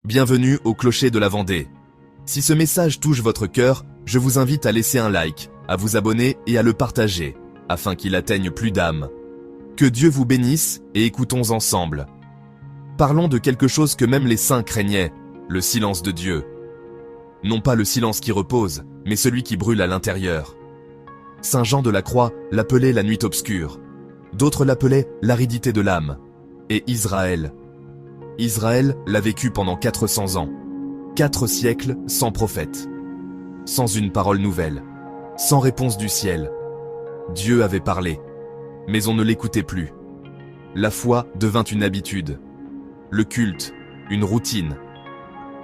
Bienvenue au Clocher de la Vendée. Si ce message touche votre cœur, je vous invite à laisser un like, à vous abonner et à le partager, afin qu'il atteigne plus d'âmes. Que Dieu vous bénisse et écoutons ensemble. Parlons de quelque chose que même les saints craignaient, le silence de Dieu. Non pas le silence qui repose, mais celui qui brûle à l'intérieur. Saint Jean de la Croix l'appelait la nuit obscure. D'autres l'appelaient l'aridité de l'âme. Et Israël l'a vécu pendant 400 ans. 4 siècles sans prophète. Sans une parole nouvelle. Sans réponse du ciel. Dieu avait parlé. Mais on ne l'écoutait plus. La foi devint une habitude. Le culte, une routine.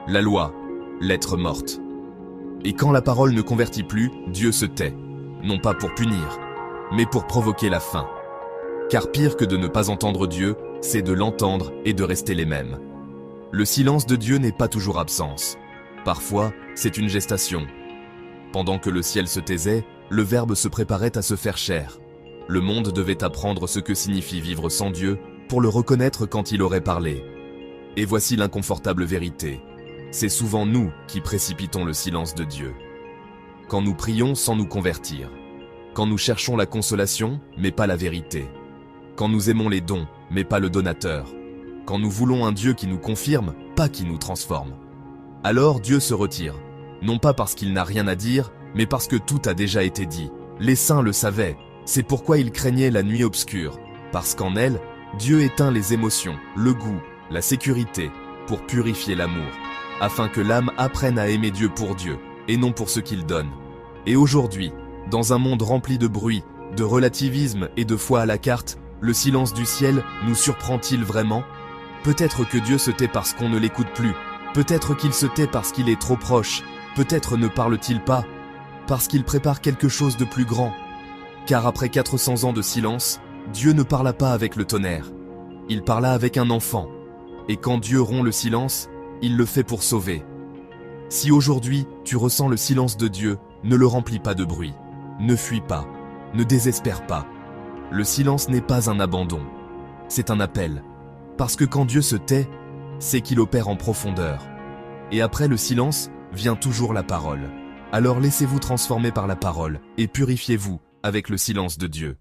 La loi, lettre morte. Et quand la parole ne convertit plus, Dieu se tait. Non pas pour punir, mais pour provoquer la faim. Car pire que de ne pas entendre Dieu, c'est de l'entendre et de rester les mêmes. Le silence de Dieu n'est pas toujours absence. Parfois, c'est une gestation. Pendant que le ciel se taisait, le Verbe se préparait à se faire chair. Le monde devait apprendre ce que signifie vivre sans Dieu pour le reconnaître quand il aurait parlé. Et voici l'inconfortable vérité. C'est souvent nous qui précipitons le silence de Dieu. Quand nous prions sans nous convertir. Quand nous cherchons la consolation, mais pas la vérité. Quand nous aimons les dons, mais pas le donateur. Quand nous voulons un Dieu qui nous confirme, pas qui nous transforme. Alors Dieu se retire. Non pas parce qu'il n'a rien à dire, mais parce que tout a déjà été dit. Les saints le savaient. C'est pourquoi ils craignaient la nuit obscure. Parce qu'en elle, Dieu éteint les émotions, le goût, la sécurité, pour purifier l'amour. Afin que l'âme apprenne à aimer Dieu pour Dieu, et non pour ce qu'il donne. Et aujourd'hui, dans un monde rempli de bruit, de relativisme et de foi à la carte, le silence du ciel nous surprend-il vraiment? Peut-être que Dieu se tait parce qu'on ne l'écoute plus. Peut-être qu'il se tait parce qu'il est trop proche. Peut-être ne parle-t-il pas parce qu'il prépare quelque chose de plus grand. Car après 400 ans de silence, Dieu ne parla pas avec le tonnerre. Il parla avec un enfant. Et quand Dieu rompt le silence, il le fait pour sauver. Si aujourd'hui tu ressens le silence de Dieu, ne le remplis pas de bruit. Ne fuis pas. Ne désespère pas. Le silence n'est pas un abandon, c'est un appel. Parce que quand Dieu se tait, c'est qu'il opère en profondeur. Et après le silence, vient toujours la parole. Alors laissez-vous transformer par la parole et purifiez-vous avec le silence de Dieu.